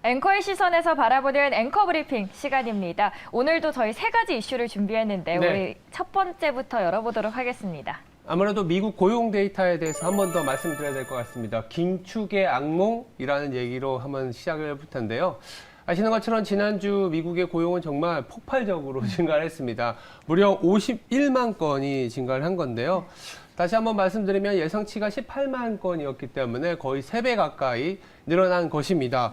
앵커의 시선에서 바라보는 앵커 브리핑 시간입니다. 오늘도 저희 세 가지 이슈를 준비했는데 네. 우리 첫 번째부터 열어보도록 하겠습니다. 아무래도 미국 고용 데이터에 대해서 한 번 더 말씀드려야 될 것 같습니다. 긴축의 악몽이라는 얘기로 한번 시작을 해볼 텐데요. 아시는 것처럼 지난주 미국의 고용은 정말 폭발적으로 증가를 했습니다. 무려 51만 건이 증가를 한 건데요. 다시 한번 말씀드리면 예상치가 18만 건이었기 때문에 거의 3배 가까이 늘어난 것입니다.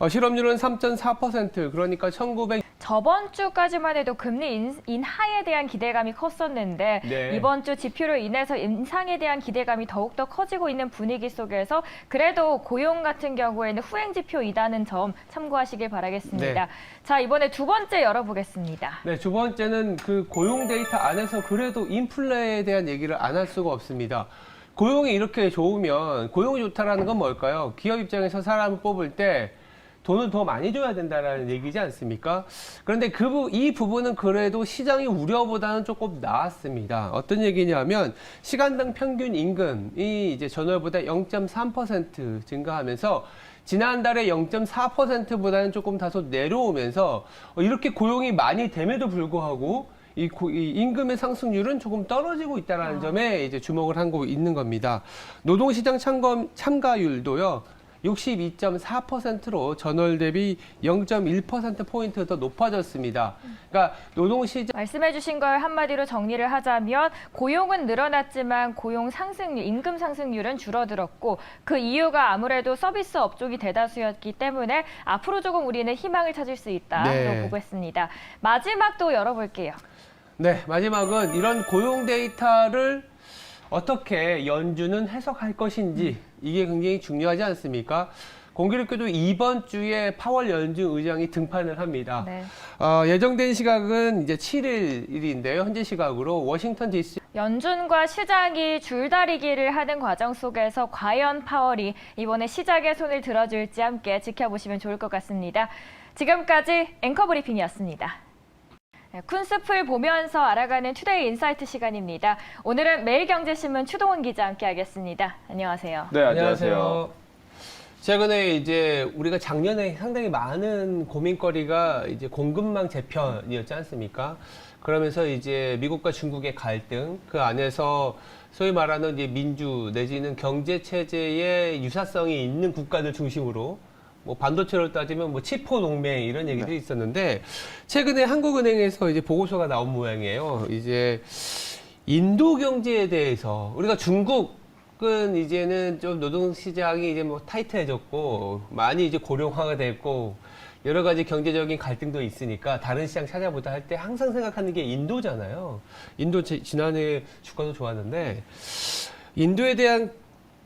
실업률은 3.4%, 그러니까 1900... 저번 주까지만 해도 금리 인하에 대한 기대감이 컸었는데 네. 이번 주 지표로 인해서 인상에 대한 기대감이 더욱더 커지고 있는 분위기 속에서 그래도 고용 같은 경우에는 후행 지표이다는 점 참고하시길 바라겠습니다. 네. 자, 이번에 두 번째 열어보겠습니다. 네, 두 번째는 그 고용 데이터 안에서 그래도 인플레에 대한 얘기를 안 할 수가 없습니다. 고용이 이렇게 좋으면, 고용이 좋다라는 건 뭘까요? 기업 입장에서 사람을 뽑을 때 돈을 더 많이 줘야 된다는 얘기지 않습니까? 그런데 이 부분은 그래도 시장의 우려보다는 조금 나았습니다. 어떤 얘기냐면 시간당 평균 임금이 이제 전월보다 0.3% 증가하면서 지난달에 0.4%보다는 조금 다소 내려오면서 이렇게 고용이 많이 됨에도 불구하고 이 임금의 상승률은 조금 떨어지고 있다는 점에 이제 주목을 하고 있는 겁니다. 노동시장 참가율도요. 62.4%로 전월 대비 0.1%포인트 더 높아졌습니다. 그러니까 노동시장 말씀해 주신 걸 한마디로 정리를 하자면 고용은 늘어났지만 고용 상승률, 임금 상승률은 줄어들었고 그 이유가 아무래도 서비스 업종이 대다수였기 때문에 앞으로 조금 우리는 희망을 찾을 수 있다고 네. 보겠습니다. 마지막 또 열어볼게요. 네, 마지막은 이런 고용 데이터를 어떻게 연준은 해석할 것인지 이게 굉장히 중요하지 않습니까? 공교롭게도 이번 주에 파월 연준 의장이 등판을 합니다. 네. 예정된 시각은 이제 7일인데요. 현재 시각으로 워싱턴 DC. 연준과 시장이 줄다리기를 하는 과정 속에서 과연 파월이 이번에 시작에 손을 들어줄지 함께 지켜보시면 좋을 것 같습니다. 지금까지 앵커 브리핑이었습니다. 쿤스풀 보면서 알아가는 투데이 인사이트 시간입니다. 오늘은 매일경제신문 추동훈 기자 함께하겠습니다. 안녕하세요. 네, 안녕하세요. 최근에 이제 우리가 작년에 상당히 많은 고민거리가 이제 공급망 재편이었지 않습니까? 그러면서 이제 미국과 중국의 갈등, 그 안에서 소위 말하는 이제 민주 내지는 경제 체제의 유사성이 있는 국가들 중심으로 뭐 반도체로 따지면 뭐 치포 동맹 이런 얘기도 있었는데 최근에 한국은행에서 이제 보고서가 나온 모양이에요. 이제 인도 경제에 대해서 우리가 중국은 이제는 좀 노동 시장이 이제 뭐 타이트해졌고 많이 이제 고령화가 됐고 여러 가지 경제적인 갈등도 있으니까 다른 시장 찾아보다 할 때 항상 생각하는 게 인도잖아요. 인도 지난해 주가도 좋았는데 인도에 대한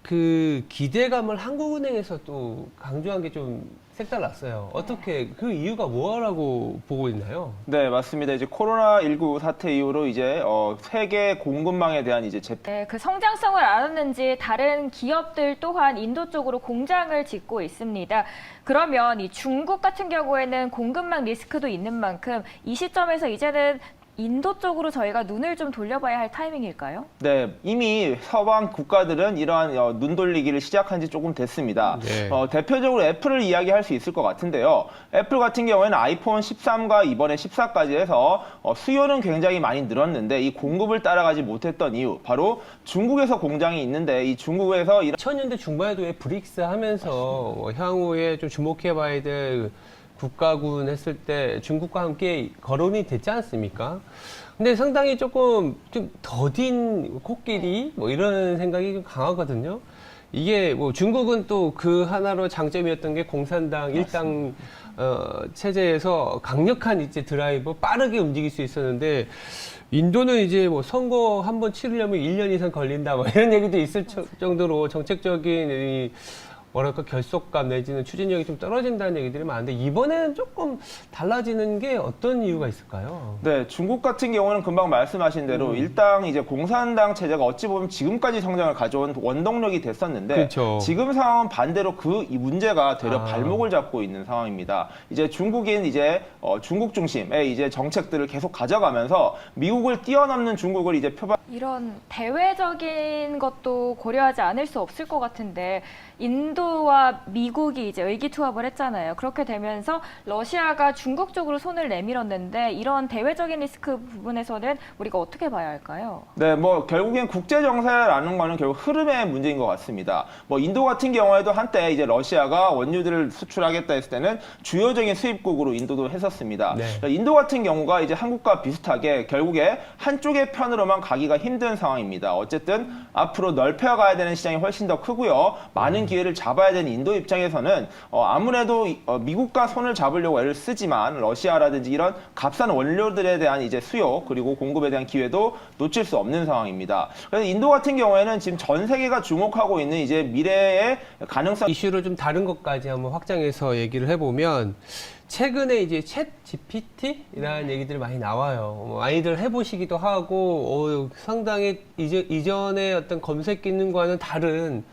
그 기대감을 한국은행에서 또 강조한 게 좀 색달랐어요. 어떻게 그 이유가 뭐라고 보고 있나요? 네, 맞습니다. 이제 코로나19 사태 이후로 이제 세계 공급망에 대한 이제 네, 그 성장성을 알았는지 다른 기업들 또한 인도 쪽으로 공장을 짓고 있습니다. 그러면 이 중국 같은 경우에는 공급망 리스크도 있는 만큼 이 시점에서 이제는 인도 쪽으로 저희가 눈을 좀 돌려봐야 할 타이밍일까요? 네, 이미 서방 국가들은 이러한 눈 돌리기를 시작한 지 조금 됐습니다. 네. 대표적으로 애플을 이야기할 수 있을 것 같은데요. 애플 같은 경우에는 아이폰 13과 이번에 14까지 해서 수요는 굉장히 많이 늘었는데 이 공급을 따라가지 못했던 이유, 바로 중국에서 공장이 있는데 이 중국에서 2000년대 중반에도 왜 브릭스 하면서 향후에 좀 주목해봐야 될 국가군 했을 때 중국과 함께 거론이 됐지 않습니까? 근데 상당히 조금 좀 더딘 코끼리 뭐 이런 생각이 좀 강하거든요. 이게 뭐 중국은 또 그 하나로 장점이었던 게 공산당 일당 체제에서 강력한 이제 드라이브 빠르게 움직일 수 있었는데 인도는 이제 뭐 선거 한번 치르려면 1년 이상 걸린다 뭐 이런 얘기도 있을 정도로 정책적인 이 뭐랄까 결속감 내지는 추진력이 좀 떨어진다는 얘기들이 많은데 이번에는 조금 달라지는 게 어떤 이유가 있을까요? 네, 중국 같은 경우는 금방 말씀하신 대로 일당 이제 공산당 체제가 어찌 보면 지금까지 성장을 가져온 원동력이 됐었는데 그렇죠. 지금 상황은 반대로 이 문제가 되려 발목을 잡고 있는 상황입니다. 이제 중국인 이제 중국 중심의 이제 정책들을 계속 가져가면서 미국을 뛰어넘는 중국을 이제 이런 대외적인 것도 고려하지 않을 수 없을 것 같은데 인도와 미국이 이제 의기투합을 했잖아요. 그렇게 되면서 러시아가 중국 쪽으로 손을 내밀었는데 이런 대외적인 리스크 부분에서는 우리가 어떻게 봐야 할까요? 네, 뭐 결국엔 국제 정세라는 거는 결국 흐름의 문제인 것 같습니다. 뭐 인도 같은 경우에도 한때 이제 러시아가 원유들을 수출하겠다 했을 때는 주요적인 수입국으로 인도도 했었습니다. 네. 인도 같은 경우가 이제 한국과 비슷하게 결국에 한쪽의 편으로만 가기가 힘든 상황입니다. 어쨌든 앞으로 넓혀가야 되는 시장이 훨씬 더 크고요. 많은 기회를 잡아야 되는 인도 입장에서는 아무래도 미국과 손을 잡으려고 애를 쓰지만 러시아라든지 이런 값싼 원료들에 대한 이제 수요 그리고 공급에 대한 기회도 놓칠 수 없는 상황입니다. 그래서 인도 같은 경우에는 지금 전 세계가 주목하고 있는 이제 미래의 가능성 이슈를 좀 다른 것까지 한번 확장해서 얘기를 해보면 최근에 이제 챗 GPT라는 얘기들이 많이 나와요. 많이들 해보시기도 하고 상당히 이전의 어떤 검색 기능과는 다른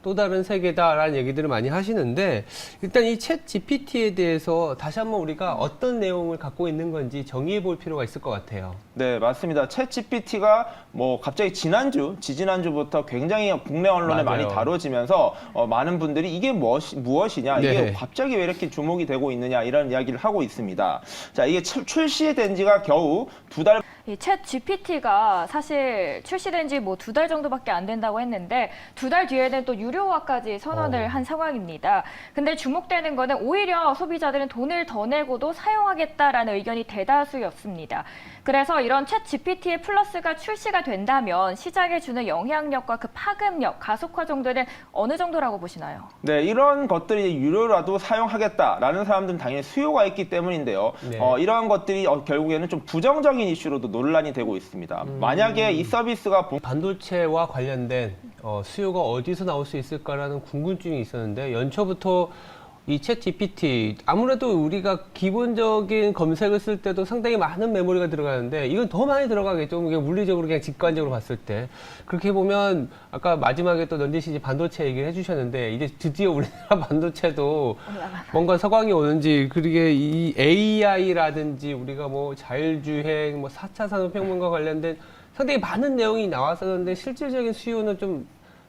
또 다른 세계다라는 얘기들을 많이 하시는데 일단 이 챗 GPT에 대해서 다시 한번 우리가 어떤 내용을 갖고 있는 건지 정의해 볼 필요가 있을 것 같아요. 네, 맞습니다. 챗 GPT가 뭐 갑자기 지지난주부터 굉장히 국내 언론에 맞아요. 많이 다뤄지면서 많은 분들이 이게 무엇이냐, 네. 이게 갑자기 왜 이렇게 주목이 되고 있느냐 이런 이야기를 하고 있습니다. 자, 이게 출시된 지가 겨우 2달. 이 챗 GPT가 사실 출시된 지 뭐 2달 정도밖에 안 된다고 했는데 2달 뒤에는 또 유료화까지 선언을 한 상황입니다. 근데 주목되는 거는 오히려 소비자들은 돈을 더 내고도 사용하겠다라는 의견이 대다수였습니다. 그래서 이런 챗 GPT의 플러스가 출시가 된다면 시장에 주는 영향력과 그 파급력, 가속화 정도는 어느 정도라고 보시나요? 네, 이런 것들이 유료라도 사용하겠다라는 사람들은 당연히 수요가 있기 때문인데요. 네. 이러한 것들이 결국에는 좀 부정적인 이슈로도 논란이 되고 있습니다. 만약에 이 서비스가 반도체와 관련된 수요가 어디서 나올 수 있을까라는 궁금증이 있었는데 연초부터 이 챗 GPT 아무래도 우리가 기본적인 검색을 쓸 때도 상당히 많은 메모리가 들어가는데 이건 더 많이 들어가겠죠. 그냥 물리적으로 그냥 직관적으로 봤을 때 그렇게 보면 아까 마지막에 또 넌지 씨 반도체 얘기를 해주셨는데 이제 드디어 우리나라 반도체도 뭔가 서광이 오는지 그러게 이 AI라든지 우리가 뭐 자율주행, 뭐 4차 산업혁명과 관련된 상당히 많은 내용이 나왔었는데 실질적인 수요는 좀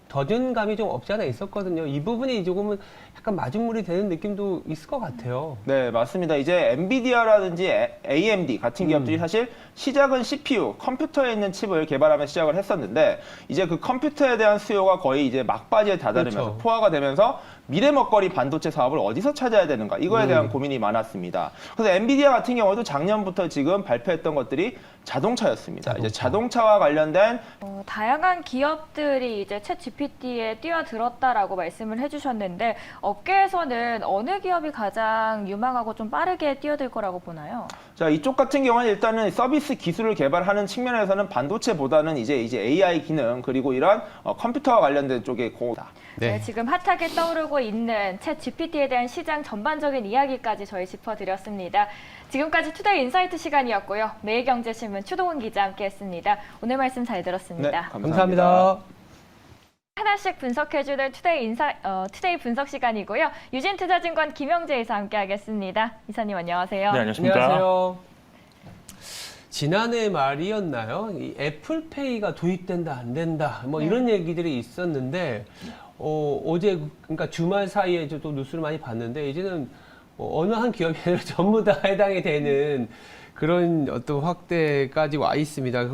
더딘 감이 좀 없지 않아 있었거든요. 이 부분이 조금은 약간 마중물이 되는 느낌도 있을 것 같아요. 네, 맞습니다. 이제 엔비디아라든지 AMD 같은 기업들이 사실 시작은 CPU, 컴퓨터에 있는 칩을 개발하며 시작을 했었는데 이제 그 컴퓨터에 대한 수요가 거의 이제 막바지에 다다르면서 그렇죠. 포화가 되면서 미래 먹거리 반도체 사업을 어디서 찾아야 되는가 이거에 대한 고민이 많았습니다. 그래서 엔비디아 같은 경우도 작년부터 지금 발표했던 것들이 자동차였습니다. 이제 자동차와 관련된 다양한 기업들이 이제 챗 GPT에 뛰어들었다라고 말씀을 해주셨는데 업계에서는 어느 기업이 가장 유망하고 좀 빠르게 뛰어들 거라고 보나요? 자, 이쪽 같은 경우는 일단은 서비스 기술을 개발하는 측면에서는 반도체보다는 이제 AI 기능 그리고 이런 컴퓨터와 관련된 쪽에 네, 지금 핫하게 떠오르고 있는 챗 GPT에 대한 시장 전반적인 이야기까지 저희 짚어드렸습니다. 지금까지 투데이 인사이트 시간이었고요. 매일경제신문 추동훈 기자 함께했습니다. 오늘 말씀 잘 들었습니다. 네, 감사합니다. 하나씩 분석해주는 투데이 분석 시간이고요. 유진투자증권 김영재 이사 함께하겠습니다. 이사님 안녕하세요. 네, 안녕하십니까. 안녕하세요. 지난해 말이었나요? 이 애플페이가 도입된다 안 된다 뭐 이런 얘기들이 있었는데 어제 그러니까 주말 사이에 또 뉴스를 많이 봤는데 이제는 어느 한 기업이 아니라 전부 다 해당이 되는 그런 어떤 확대까지 와 있습니다.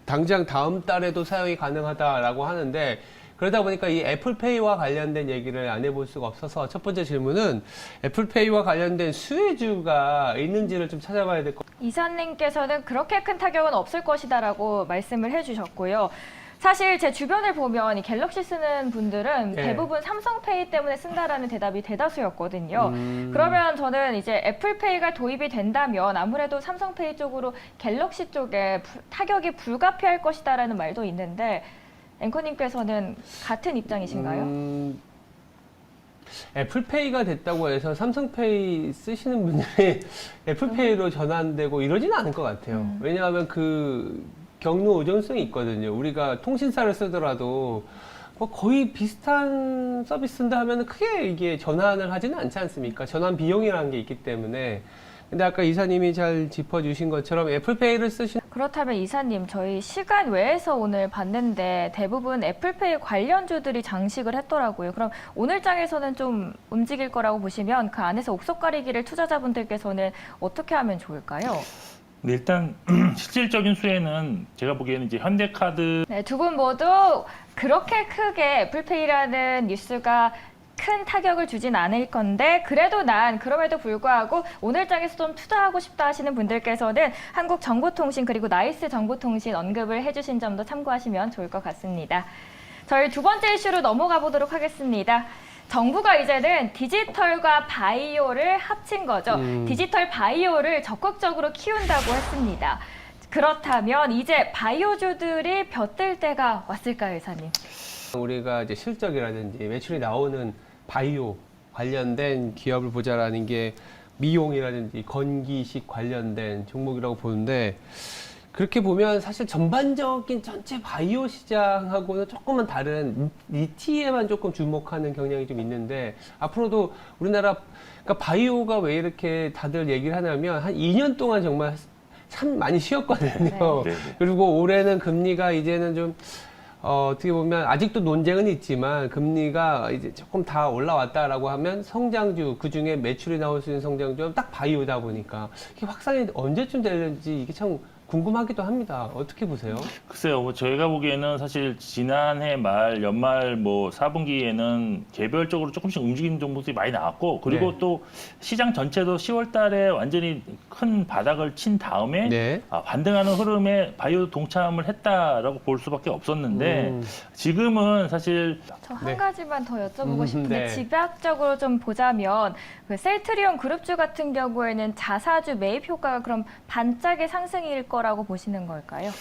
당장 다음 달에도 사용이 가능하다라고 하는데 그러다 보니까 이 애플페이와 관련된 얘기를 안 해볼 수가 없어서 첫 번째 질문은 애플페이와 관련된 수혜주가 있는지를 좀 찾아봐야 될 것 같아요. 이사님께서는 그렇게 큰 타격은 없을 것이다라고 말씀을 해주셨고요. 사실 제 주변을 보면 이 갤럭시 쓰는 분들은 네. 대부분 삼성페이 때문에 쓴다라는 대답이 대다수였거든요. 그러면 저는 이제 애플페이가 도입이 된다면 아무래도 삼성페이 쪽으로 갤럭시 쪽에 타격이 불가피할 것이다라는 말도 있는데 앵커님께서는 같은 입장이신가요? 애플페이가 됐다고 해서 삼성페이 쓰시는 분들이 애플페이로 전환되고 이러지는 않을 것 같아요. 왜냐하면 그 경로 오전성이 있거든요. 우리가 통신사를 쓰더라도 뭐 거의 비슷한 서비스 쓴다 하면 크게 이게 전환을 하지는 않지 않습니까? 전환 비용이라는 게 있기 때문에 근데 아까 이사님이 잘 짚어주신 것처럼 애플페이를 쓰시는 그렇다면 이사님, 저희 시간 외에서 오늘 봤는데 대부분 애플페이 관련주들이 장식을 했더라고요. 그럼 오늘 장에서는 좀 움직일 거라고 보시면 그 안에서 옥석 가리기를 투자자분들께서는 어떻게 하면 좋을까요? 네, 일단 실질적인 수혜는 제가 보기에는 이제 현대카드 네, 두 분 모두 그렇게 크게 애플페이라는 뉴스가 큰 타격을 주진 않을 건데 그래도 난 그럼에도 불구하고 오늘 장에서 좀 투자하고 싶다 하시는 분들께서는 한국정보통신 그리고 나이스 정보통신 언급을 해주신 점도 참고하시면 좋을 것 같습니다. 저희 두 번째 이슈로 넘어가 보도록 하겠습니다. 정부가 이제는 디지털과 바이오를 합친 거죠. 디지털 바이오를 적극적으로 키운다고 했습니다. 그렇다면 이제 바이오주들이 벼뜰 때가 왔을까요, 이사님? 우리가 이제 실적이라든지 매출이 나오는 바이오 관련된 기업을 보자라는 게 미용이라든지 건기식 관련된 종목이라고 보는데 그렇게 보면 사실 전반적인 전체 바이오 시장하고는 조금은 다른 니티에만 조금 주목하는 경향이 좀 있는데 앞으로도 우리나라 그러니까 바이오가 왜 이렇게 다들 얘기를 하냐면 한 2년 동안 정말 참 많이 쉬었거든요. 네. 그리고 올해는 금리가 이제는 좀 어떻게 보면 아직도 논쟁은 있지만 금리가 이제 조금 다 올라왔다라고 하면 성장주 그 중에 매출이 나올 수 있는 성장주는 딱 바이오다 보니까 이게 확산이 언제쯤 되는지 이게 참 궁금하기도 합니다. 어떻게 보세요? 글쎄요, 뭐 저희가 보기에는 사실 지난해 말 연말 뭐 4분기에는 개별적으로 조금씩 움직이는 종목들이 많이 나왔고 그리고 네. 또 시장 전체도 10월 달에 완전히 큰 바닥을 친 다음에 네. 반등하는 흐름에 바이오 동참을 했다라고 볼 수밖에 없었는데 지금은 사실 저 한 네. 가지만 더 여쭤보고 싶은데 네. 집약적으로 좀 보자면 그 셀트리온 그룹주 같은 경우에는 자사주 매입 효과가 그럼 반짝의 상승일 거라고 보시는 걸까요?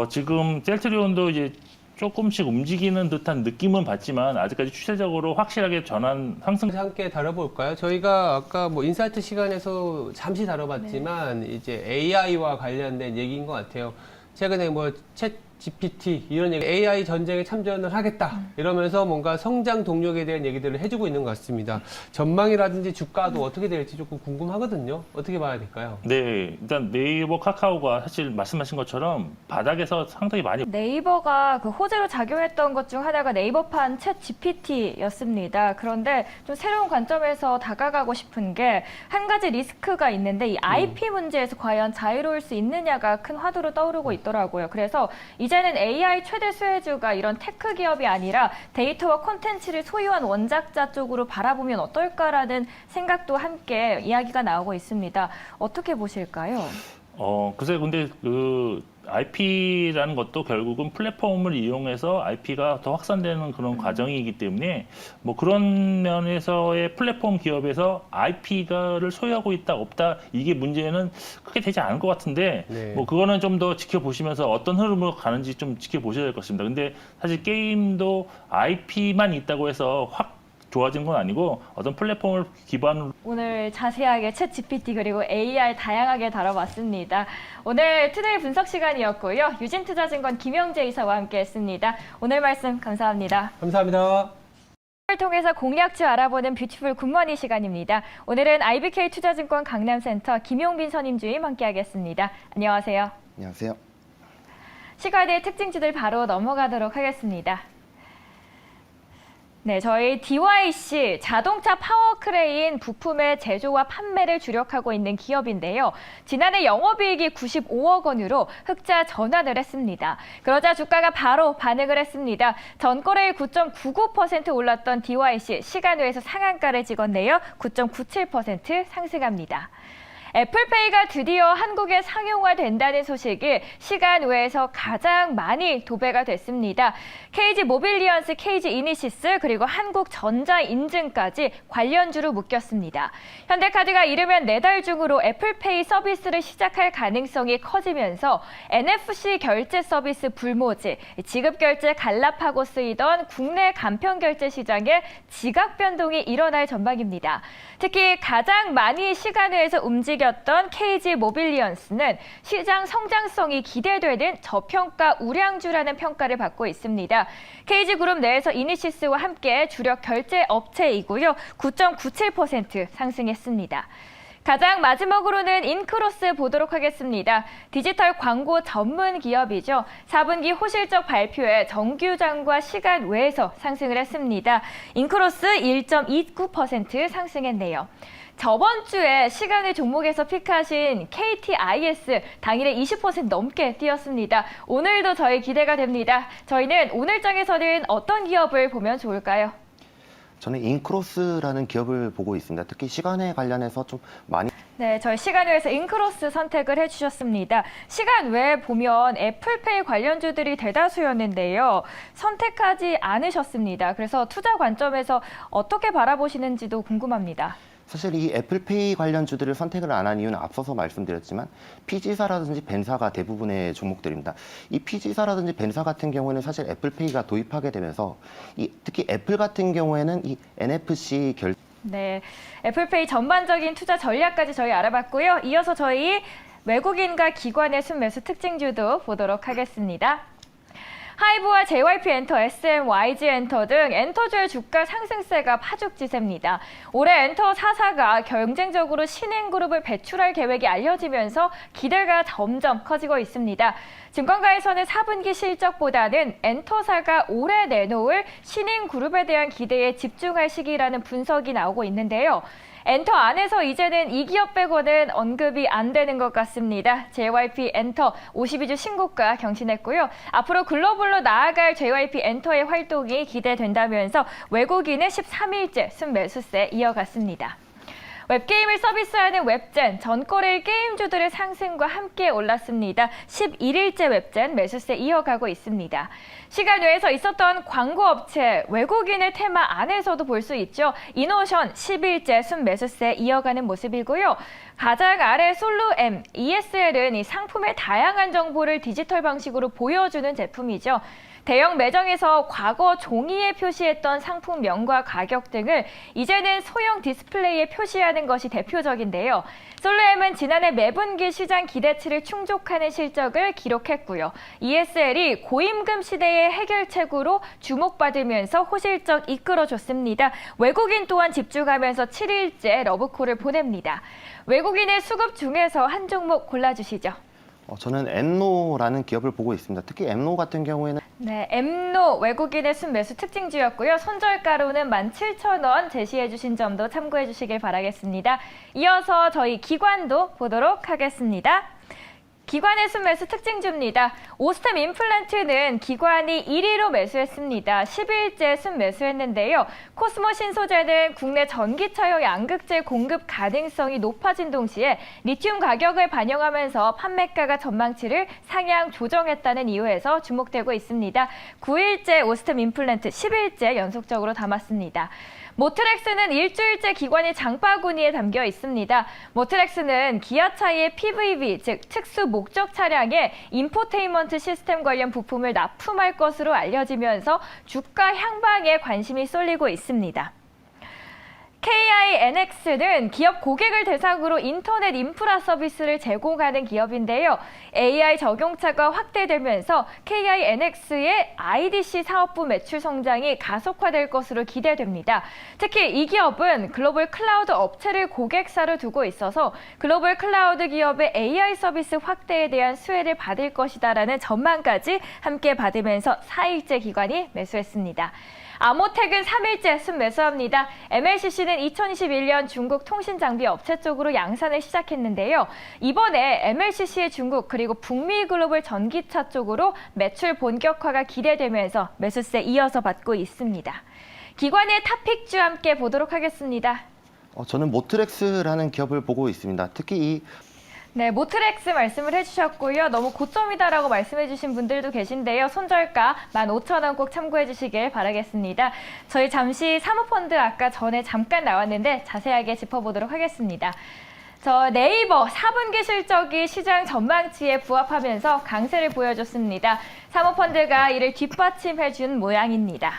지금 셀트리온도 이제 조금씩 움직이는 듯한 느낌은 받지만 아직까지 추세적으로 확실하게 전환 상승 함께 다뤄볼까요? 저희가 아까 뭐 인사이트 시간에서 잠시 다뤄봤지만 이제 AI와 관련된 얘기인 것 같아요. 최근에 뭐 챗 GPT 이런 얘기, AI 전쟁에 참전을 하겠다 이러면서 뭔가 성장 동력에 대한 얘기들을 해주고 있는 것 같습니다. 전망이라든지 주가도 어떻게 될지 조금 궁금하거든요. 어떻게 봐야 될까요? 네, 일단 네이버 카카오가 사실 말씀하신 것처럼 바닥에서 상당히 많이 네이버가 그 호재로 작용했던 것 중 하나가 네이버판 챗 GPT였습니다. 그런데 좀 새로운 관점에서 다가가고 싶은 게 한 가지 리스크가 있는데 이 IP 문제에서 과연 자유로울 수 있느냐가 큰 화두로 떠오르고 있더라고요. 그래서 이제는 AI 최대 수혜주가 이런 테크 기업이 아니라 데이터와 콘텐츠를 소유한 원작자 쪽으로 바라보면 어떨까라는 생각도 함께 이야기가 나오고 있습니다. 어떻게 보실까요? 글쎄 근데 그 IP라는 것도 결국은 플랫폼을 이용해서 IP가 더 확산되는 그런 과정이기 때문에 뭐 그런 면에서의 플랫폼 기업에서 IP를 소유하고 있다 없다 이게 문제는 크게 되지 않을 것 같은데 네. 뭐 그거는 좀 더 지켜보시면서 어떤 흐름으로 가는지 좀 지켜보셔야 될 것 같습니다. 근데 사실 게임도 IP만 있다고 해서 확 좋아진 건 아니고 어떤 플랫폼을 기반으로 오늘 자세하게 챗 GPT 그리고 AI 다양하게 다뤄봤습니다. 오늘 투데이 분석 시간이었고요. 유진투자증권 김영재 이사와 함께했습니다. 오늘 말씀 감사합니다. 감사합니다. 을 통해서 공략주 알아보는 뷰티풀 굿모닝 시간입니다. 오늘은 IBK 투자증권 강남센터 김용빈 선임주임 함께하겠습니다. 안녕하세요. 안녕하세요. 시간의 특징주들 바로 넘어가도록 하겠습니다. 네, 저희 DYC 자동차 파워크레인 부품의 제조와 판매를 주력하고 있는 기업인데요. 지난해 영업이익이 95억 원으로 흑자 전환을 했습니다. 그러자 주가가 바로 반응을 했습니다. 전거래일 9.99% 올랐던 DYC 시간 외에서 상한가를 찍었네요. 9.97% 상승합니다. 애플페이가 드디어 한국에 상용화된다는 소식이 시간 외에서 가장 많이 도배가 됐습니다. KG 모빌리언스, KG 이니시스 그리고 한국전자인증까지 관련주로 묶였습니다. 현대카드가 이르면 4달 중으로 애플페이 서비스를 시작할 가능성이 커지면서 NFC 결제 서비스 불모지, 지급결제 간랍하고 쓰이던 국내 간편결제 시장에 지각 변동이 일어날 전망입니다. 특히 가장 많이 시간 외에서 움직였던 KG 모빌리언스는 시장 성장성이 기대되는 저평가 우량주라는 평가를 받고 있습니다. KG그룹 내에서 이니시스와 함께 주력 결제 업체이고요. 9.97% 상승했습니다. 가장 마지막으로는 인크로스 보도록 하겠습니다. 디지털 광고 전문 기업이죠. 4분기 호실적 발표에 정규장과 시간 외에서 상승을 했습니다. 인크로스 1.29% 상승했네요. 저번 주에 시간의 종목에서 픽하신 KTIS 당일에 20% 넘게 뛰었습니다. 오늘도 저희 기대가 됩니다. 저희는 오늘장에서는 어떤 기업을 보면 좋을까요? 저는 인크로스라는 기업을 보고 있습니다. 특히 시간에 관련해서 좀 많이 네, 저희 시간 외에서 인크로스 선택을 해주셨습니다. 시간 외에 보면 애플페이 관련주들이 대다수였는데요. 선택하지 않으셨습니다. 그래서 투자 관점에서 어떻게 바라보시는지도 궁금합니다. 사실 이 애플페이 관련주들을 선택을 안 한 이유는 앞서서 말씀드렸지만 PG사라든지 벤사가 대부분의 종목들입니다. 이 PG사라든지 벤사 같은 경우에는 사실 애플페이가 도입하게 되면서 특히 애플 같은 경우에는 이 NFC 네, 애플페이 전반적인 투자 전략까지 저희 알아봤고요. 이어서 저희 외국인과 기관의 순매수 특징주도 보도록 하겠습니다. 하이브와 JYP 엔터, SM, YG 엔터 등 엔터주의 주가 상승세가 파죽지세입니다. 올해 엔터 4사가 경쟁적으로 신흥그룹을 배출할 계획이 알려지면서 기대가 점점 커지고 있습니다. 증권가에서는 4분기 실적보다는 엔터사가 올해 내놓을 신흥그룹에 대한 기대에 집중할 시기라는 분석이 나오고 있는데요. 엔터 안에서 이제는 이 기업 빼고는 언급이 안 되는 것 같습니다. JYP 엔터 52주 신고가 경신했고요. 앞으로 글로벌로 나아갈 JYP 엔터의 활동이 기대된다면서 외국인의 13일째 순매수세 이어갔습니다. 웹게임을 서비스하는 웹젠, 전거래일 게임주들의 상승과 함께 올랐습니다. 11일째 웹젠 매수세 이어가고 있습니다. 시간 외에서 있었던 광고업체, 외국인의 테마 안에서도 볼 수 있죠. 이노션 10일째 순매수세 이어가는 모습이고요. 가장 아래 솔루M, ESL은 이 상품의 다양한 정보를 디지털 방식으로 보여주는 제품이죠. 대형 매장에서 과거 종이에 표시했던 상품명과 가격 등을 이제는 소형 디스플레이에 표시하는 것이 대표적인데요. 솔루엠은 지난해 매분기 시장 기대치를 충족하는 실적을 기록했고요. ESL이 고임금 시대의 해결책으로 주목받으면서 호실적 이끌어줬습니다. 외국인 또한 집중하면서 7일째 러브콜을 보냅니다. 외국인의 수급 중에서 한 종목 골라주시죠. 저는 엠노라는 기업을 보고 있습니다. 특히 엠노 같은 경우에는 네, 엠노 외국인의 순매수 특징주였고요. 손절가로는 17,000원 제시해 주신 점도 참고해 주시길 바라겠습니다. 이어서 저희 기관도 보도록 하겠습니다. 기관의 순매수 특징주입니다. 오스템 임플란트는 기관이 1위로 매수했습니다. 10일째 순매수했는데요. 코스모 신소재는 국내 전기차용 양극재 공급 가능성이 높아진 동시에 리튬 가격을 반영하면서 판매가가 전망치를 상향 조정했다는 이유에서 주목되고 있습니다. 9일째 오스템 임플란트 10일째 연속적으로 담았습니다. 모트렉스는 일주일째 기관이 장바구니에 담겨 있습니다. 모트렉스는 기아차의 PVV, 즉 특수 목적 차량의 인포테인먼트 시스템 관련 부품을 납품할 것으로 알려지면서 주가 향방에 관심이 쏠리고 있습니다. KINX는 기업 고객을 대상으로 인터넷 인프라 서비스를 제공하는 기업인데요. AI 적용차가 확대되면서 KINX의 IDC 사업부 매출 성장이 가속화될 것으로 기대됩니다. 특히 이 기업은 글로벌 클라우드 업체를 고객사로 두고 있어서 글로벌 클라우드 기업의 AI 서비스 확대에 대한 수혜를 받을 것이다라는 전망까지 함께 받으면서 4일째 기관이 매수했습니다. 아모텍은 3일째 순매수합니다. MLCC는 2021년 중국 통신장비 업체 쪽으로 양산을 시작했는데요. 이번에 MLCC의 중국 그리고 북미 글로벌 전기차 쪽으로 매출 본격화가 기대되면서 매수세 이어서 받고 있습니다. 기관의 탑픽주 함께 보도록 하겠습니다. 저는 모트렉스라는 기업을 보고 있습니다. 특히 네, 모트렉스 말씀을 해주셨고요. 너무 고점이다라고 말씀해주신 분들도 계신데요. 손절가 15,000원 꼭 참고해주시길 바라겠습니다. 저희 잠시 사모펀드 아까 전에 잠깐 나왔는데 자세하게 짚어보도록 하겠습니다. 저 네이버 4분기 실적이 시장 전망치에 부합하면서 강세를 보여줬습니다. 사모펀드가 이를 뒷받침해준 모양입니다.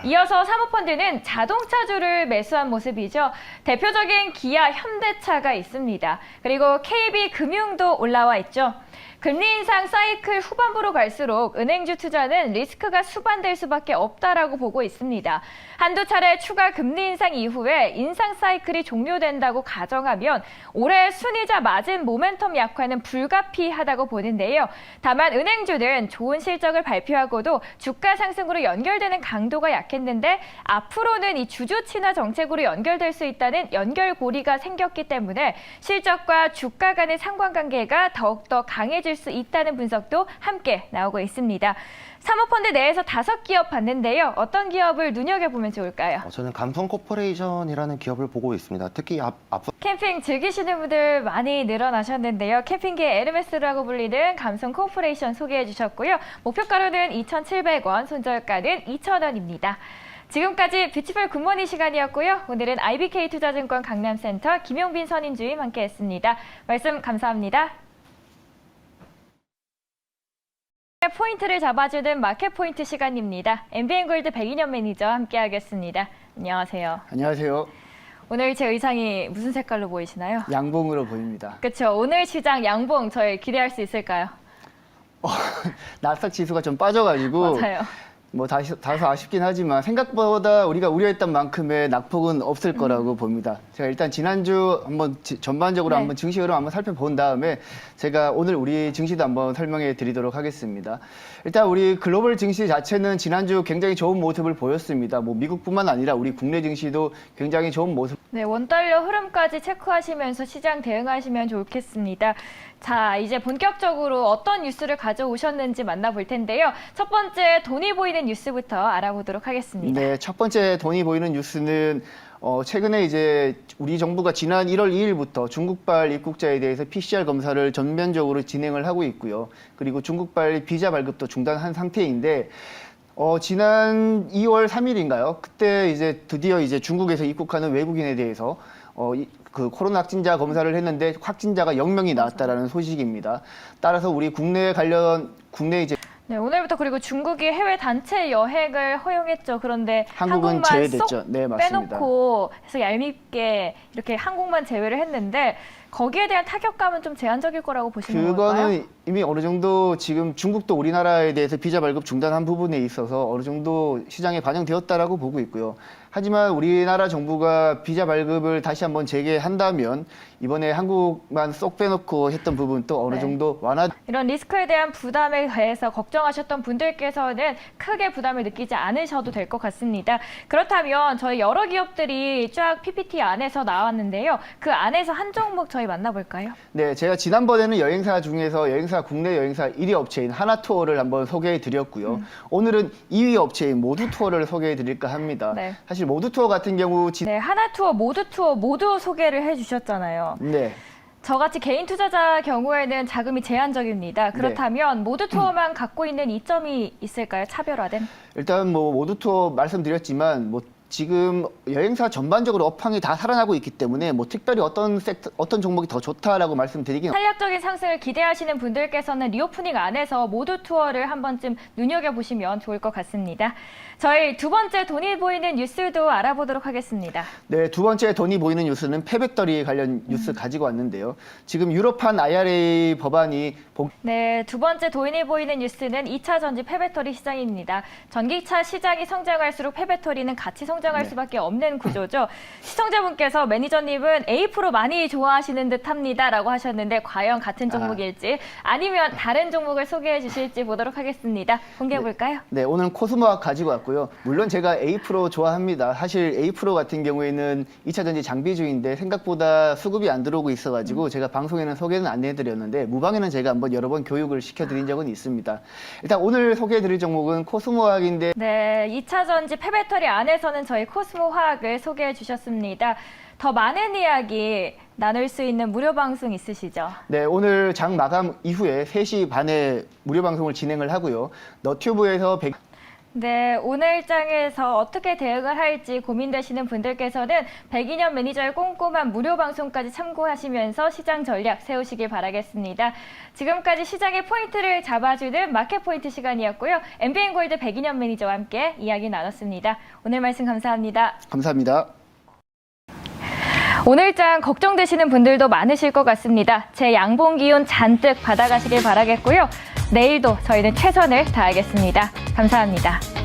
이어서 사모펀드는 자동차주를 매수한 모습이죠. 대표적인 기아, 현대차가 있습니다. 그리고 KB금융도 올라와 있죠. 금리 인상 사이클 후반부로 갈수록 은행주 투자는 리스크가 수반될 수밖에 없다라고 보고 있습니다. 한두 차례 추가 금리 인상 이후에 인상 사이클이 종료된다고 가정하면 올해 순이자 마진 모멘텀 약화는 불가피하다고 보는데요. 다만 은행주는 좋은 실적을 발표하고도 주가 상승으로 연결되는 강도가 약했는데 앞으로는 이 주주 친화 정책으로 연결될 수 있다는 연결고리가 생겼기 때문에 실적과 주가 간의 상관관계가 더욱더 강해질 수 있다는 분석도 함께 나오고 있습니다. 사모펀드 내에서 5기업 봤는데요. 어떤 기업을 눈여겨보면 좋을까요? 저는 감성 코퍼레이션이라는 기업을 보고 있습니다. 특히 앞서 캠핑 즐기시는 분들 많이 늘어나셨는데요. 캠핑계 에르메스라고 불리는 감성 코퍼레이션 소개해 주셨고요. 목표가로는 2,700원, 손절가는 2,000원입니다. 지금까지 뷰티풀 굿모닝 시간이었고요. 오늘은 IBK 투자증권 강남센터 김용빈 선임주임 함께했습니다. 말씀 감사합니다. 포인트를 잡아주는 마켓 포인트 시간입니다. MBN골드 백인현 매니저 함께하겠습니다. 안녕하세요. 안녕하세요. 오늘 제 의상이 무슨 색깔로 보이시나요? 양봉으로 보입니다. 그렇죠. 오늘 시장 양봉 저희 기대할 수 있을까요? 나스닥 지수가 좀 빠져가지고 맞아요. 뭐 다소 아쉽긴 하지만 생각보다 우리가 우려했던 만큼의 낙폭은 없을 거라고 봅니다. 제가 일단 지난주 한번 전반적으로 네. 한번 증시 흐름 한번 살펴본 다음에 제가 오늘 우리 증시도 한번 설명해 드리도록 하겠습니다. 일단 우리 글로벌 증시 자체는 지난주 굉장히 좋은 모습을 보였습니다. 뭐 미국뿐만 아니라 우리 국내 증시도 굉장히 좋은 모습. 네, 원달러 흐름까지 체크하시면서 시장 대응하시면 좋겠습니다. 자, 이제 본격적으로 어떤 뉴스를 가져오셨는지 만나볼 텐데요. 첫 번째 돈이 보이는 뉴스부터 알아보도록 하겠습니다. 네, 첫 번째 돈이 보이는 뉴스는 최근에 이제 우리 정부가 지난 1월 2일부터 중국발 입국자에 대해서 PCR 검사를 전면적으로 진행을 하고 있고요. 그리고 중국발 비자 발급도 중단한 상태인데 지난 2월 3일인가요? 그때 이제 드디어 이제 중국에서 입국하는 외국인에 대해서 그 코로나 확진자 검사를 했는데 확진자가 0명이 나왔다라는 소식입니다. 따라서 우리 국내 이제 네, 오늘부터 그리고 중국이 해외 단체 여행을 허용했죠. 그런데 한국은 한국만 제외됐죠. 쏙 네, 맞습니다. 빼놓고 해서 얄밉게 이렇게 한국만 제외를 했는데 거기에 대한 타격감은 좀 제한적일 거라고 보시는 건가요? 그거는 이미 어느 정도 지금 중국도 우리나라에 대해서 비자 발급 중단한 부분에 있어서 어느 정도 시장에 반영되었다라고 보고 있고요. 하지만 우리나라 정부가 비자 발급을 다시 한번 재개한다면 이번에 한국만 쏙 빼놓고 했던 부분 또 어느 네. 정도 완화. 이런 리스크에 대한 부담에 대해서 걱정하셨던 분들께서는 크게 부담을 느끼지 않으셔도 될 것 같습니다. 그렇다면 저희 여러 기업들이 쫙 PPT 안에서 나왔는데요. 그 안에서 한 종목 저희 만나볼까요? 네, 제가 지난번에는 여행사 중에서 국내 여행사 1위 업체인 하나투어를 한번 소개해 드렸고요. 오늘은 2위 업체인 모두투어를 소개해 드릴까 합니다. 네. 사실 모두투어 같은 경우 네, 하나투어, 모두투어 모두 소개를 해주셨잖아요. 네. 저같이 개인 투자자 경우에는 자금이 제한적입니다. 그렇다면 모두 투어만 갖고 있는 이점이 있을까요? 차별화된? 일단 뭐 모두투어 말씀드렸지만 뭐 지금 여행사 전반적으로 업황이 다 살아나고 있기 때문에 뭐 특별히 어떤 종목이 더 좋다라고 말씀드리긴 탄력적인 상승을 기대하시는 분들께서는 리오프닝 안에서 모두 투어를 한 번쯤 눈여겨보시면 좋을 것 같습니다. 저희 두 번째 돈이 보이는 뉴스도 알아보도록 하겠습니다. 네, 두 번째 돈이 보이는 뉴스는 폐배터리 관련 뉴스 가지고 왔는데요. 지금 유럽판 IRA 법안이 네, 두 번째 돈이 보이는 뉴스는 2차 전지 폐배터리 시장입니다. 전기차 시장이 성장할수록 폐배터리는 같이 성장할 수밖에 없는 구조죠. 시청자분께서 매니저님은 A 프로 많이 좋아하시는 듯합니다라고 하셨는데 과연 같은 종목일지 아니면 다른 종목을 소개해 주실지 보도록 하겠습니다. 공개해 볼까요? 네, 오늘 코스모학 가지고 왔고요. 물론 제가 A 프로 좋아합니다. 사실 A 프로 같은 경우에는 2차 전지 장비주인데 생각보다 수급이 안 들어오고 있어가지고 제가 방송에는 소개는 안 해드렸는데 무방에는 제가 한번 여러 번 교육을 시켜드린 적은 있습니다. 일단 오늘 소개해드릴 종목은 코스모학인데 네, 2차 전지 폐배터리 안에서는 저희 코스모 화학을 소개해 주셨습니다. 더 많은 이야기 나눌 수 있는 무료 방송 있으시죠? 네, 오늘 장 마감 이후에 3시 반에 무료 방송을 진행을 하고요. 너튜브에서 네, 오늘 장에서 어떻게 대응을 할지 고민되시는 분들께서는 백인현 매니저의 꼼꼼한 무료 방송까지 참고하시면서 시장 전략 세우시길 바라겠습니다. 지금까지 시장의 포인트를 잡아주는 마켓 포인트 시간이었고요. MBN골드 백인현 매니저와 함께 이야기 나눴습니다. 오늘 말씀 감사합니다. 감사합니다. 오늘장 걱정되시는 분들도 많으실 것 같습니다. 제 양봉 기운 잔뜩 받아가시길 바라겠고요. 내일도 저희는 최선을 다하겠습니다. 감사합니다.